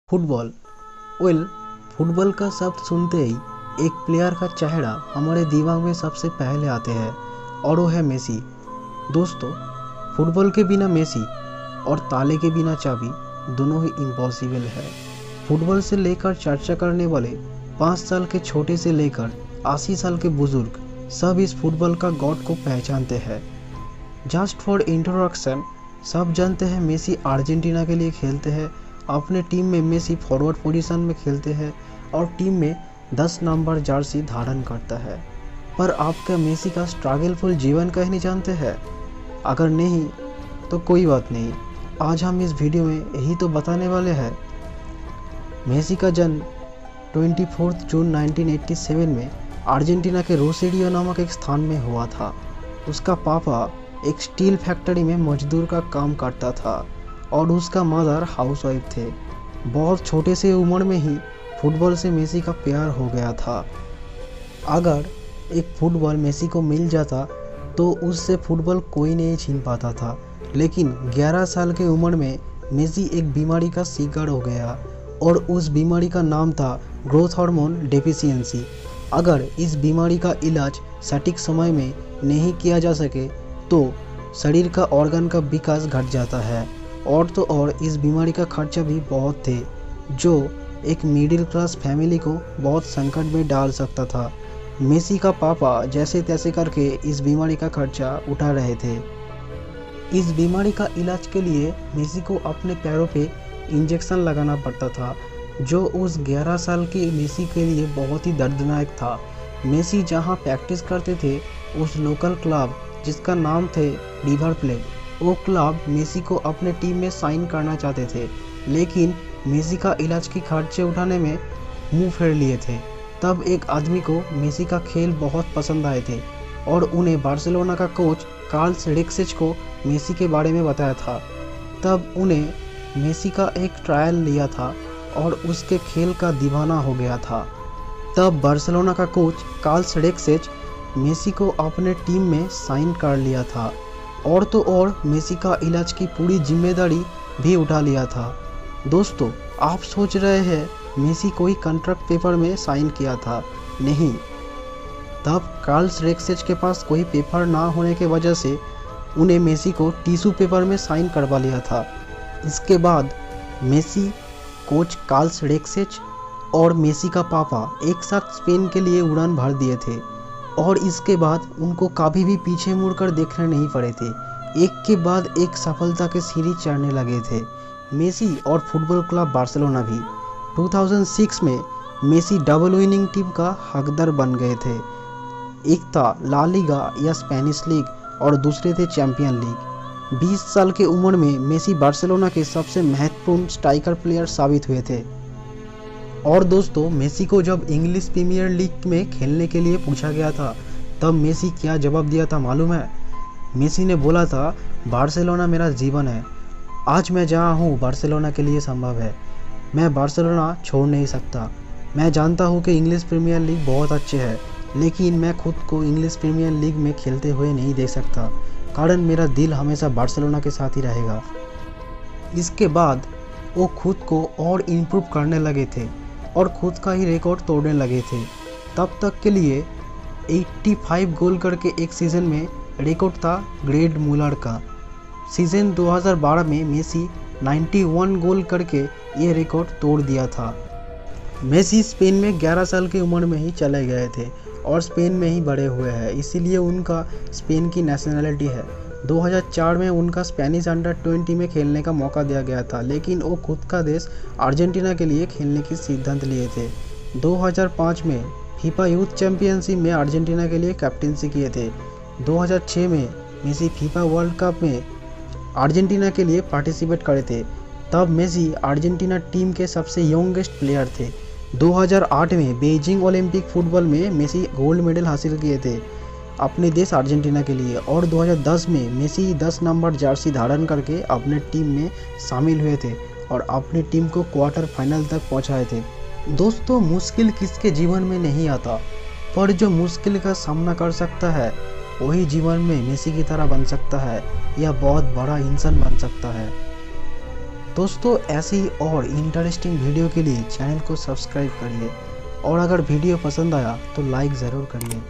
Football. Football का शब्द सुनते ही एक प्लेयर का चेहरा हमारे दिमाग में सबसे पहले आते हैं और वो है मेसी। दोस्तों, फुटबॉल के बिना मेसी और ताले के बिना चाबी दोनों ही इम्पॉसिबल है। फुटबॉल से लेकर चर्चा करने वाले 5 साल के छोटे से लेकर 80 साल के बुजुर्ग सब इस फुटबॉल का गॉड को पहचानते हैं। जस्ट फॉर इंट्रोडक्शन, सब जानते हैं मेसी अर्जेंटीना के लिए खेलते हैं। अपने टीम में मेसी फॉरवर्ड पोजीशन में खेलते हैं और टीम में 10 नंबर जर्सी धारण करता है। पर आप क्या मेसी का स्ट्रगलफुल जीवन का ही नहीं जानते हैं? अगर नहीं तो कोई बात नहीं, आज हम इस वीडियो में यही तो बताने वाले हैं। मेसी का जन्म 24 जून 1987 में अर्जेंटीना के रोसेरियो नामक एक स्थान में हुआ था। उसका पापा एक स्टील फैक्ट्री में मजदूर का काम करता था और उसका मदर हाउसवाइफ थे। बहुत छोटे से उम्र में ही फुटबॉल से मेसी का प्यार हो गया था। अगर एक फुटबॉल मेसी को मिल जाता तो उससे फुटबॉल कोई नहीं छीन पाता था। लेकिन 11 साल की उम्र में मेसी एक बीमारी का शिकार हो गया और उस बीमारी का नाम था ग्रोथ हार्मोन डेफिशिएंसी। अगर इस बीमारी का इलाज सटीक समय में नहीं किया जा सके तो शरीर का ऑर्गन का विकास घट जाता है और तो और इस बीमारी का खर्चा भी बहुत थे, जो एक मिडिल क्लास फैमिली को बहुत संकट में डाल सकता था। मेसी का पापा जैसे तैसे करके इस बीमारी का खर्चा उठा रहे थे। इस बीमारी का इलाज के लिए मेसी को अपने पैरों पे इंजेक्शन लगाना पड़ता था, जो उस 11 साल के मेसी के लिए बहुत ही दर्दनाक था। मेसी जहां प्रैक्टिस करते थे उस लोकल क्लब जिसका नाम थे रिवर प्लेट, वो क्लब मेसी को अपने टीम में साइन करना चाहते थे, लेकिन मेसी का इलाज की खर्चे उठाने में मुंह फेर लिए थे। तब एक आदमी को मेसी का खेल बहुत पसंद आए थे और उन्हें बार्सिलोना का कोच कार्ल्स रेक्सिच को मेसी के बारे में बताया था। तब उन्हें मेसी का एक ट्रायल लिया था और उसके खेल का दीवाना हो गया था। तब बार्सिलोना का कोच कार्ल्स रेक्सिच मेसी को अपने टीम में साइन कर लिया था और तो और मेसी का इलाज की पूरी जिम्मेदारी भी उठा लिया था। दोस्तों, आप सोच रहे हैं मेसी कोई कॉन्ट्रैक्ट पेपर में साइन किया था? नहीं, तब कार्ल्स रेक्सिच के पास कोई पेपर ना होने के वजह से उन्हें मेसी को टिश्यू पेपर में साइन करवा लिया था। इसके बाद मेसी, कोच कार्ल्स रेक्सिच और मेसी का पापा एक साथ स्पेन के लिए उड़ान भर दिए थे और इसके बाद उनको कभी भी पीछे मुड़कर देखने नहीं पड़े थे। एक के बाद एक सफलता के सीढ़ी चढ़ने लगे थे मेसी और फुटबॉल क्लब बार्सिलोना भी। 2006 में मेसी डबल विनिंग टीम का हकदार बन गए थे। एक था ला लीगा या स्पेनिश लीग और दूसरे थे चैंपियन लीग। 20 साल की उम्र में मेसी बार्सिलोना के सबसे महत्वपूर्ण स्ट्राइकर प्लेयर साबित हुए थे। और दोस्तों, मेसी को जब इंग्लिश प्रीमियर लीग में खेलने के लिए पूछा गया था तब मेसी क्या जवाब दिया था मालूम है? मेसी ने बोला था, बार्सिलोना मेरा जीवन है। आज मैं जहाँ हूँ बार्सिलोना के लिए संभव है। मैं बार्सिलोना छोड़ नहीं सकता। मैं जानता हूँ कि इंग्लिश प्रीमियर लीग बहुत अच्छे है, लेकिन मैं खुद को इंग्लिश प्रीमियर लीग में खेलते हुए नहीं देख सकता, कारण मेरा दिल हमेशा बार्सिलोना के साथ ही रहेगा। इसके बाद वो खुद को और इम्प्रूव करने लगे थे और खुद का ही रिकॉर्ड तोड़ने लगे थे। तब तक के लिए 85 गोल करके एक सीज़न में रिकॉर्ड था ग्रेड मुलर का। सीज़न 2012 में मेसी 91 गोल करके ये रिकॉर्ड तोड़ दिया था। मेसी स्पेन में 11 साल की उम्र में ही चले गए थे और स्पेन में ही बड़े हुए हैं, इसीलिए उनका स्पेन की नेशनैलिटी है। 2004 में उनका स्पेनिश अंडर 20 में खेलने का मौका दिया गया था, लेकिन वो खुद का देश अर्जेंटीना के लिए खेलने की सिद्धांत लिए थे। 2005 में फीफा यूथ चैंपियनशिप में अर्जेंटीना के लिए कैप्टेंसी किए थे। 2006 में मेसी फीफा वर्ल्ड कप में अर्जेंटीना के लिए पार्टिसिपेट करे थे। तब मेसी अर्जेंटीना टीम के सबसे यंगेस्ट प्लेयर थे। 2008 में बीजिंग ओलंपिक फुटबॉल में मेसी गोल्ड मेडल हासिल किए थे अपने देश अर्जेंटीना के लिए और 2010 में मेसी 10 नंबर जर्सी धारण करके अपने टीम में शामिल हुए थे और अपनी टीम को क्वार्टर फाइनल तक पहुंचाए थे। दोस्तों, मुश्किल किसके जीवन में नहीं आता, पर जो मुश्किल का सामना कर सकता है वही जीवन में मेसी की तरह बन सकता है या बहुत बड़ा इंसान बन सकता है। दोस्तों ऐसे ही और इंटरेस्टिंग वीडियो के लिए चैनल को सब्सक्राइब करिए और अगर वीडियो पसंद आया तो लाइक ज़रूर करिए।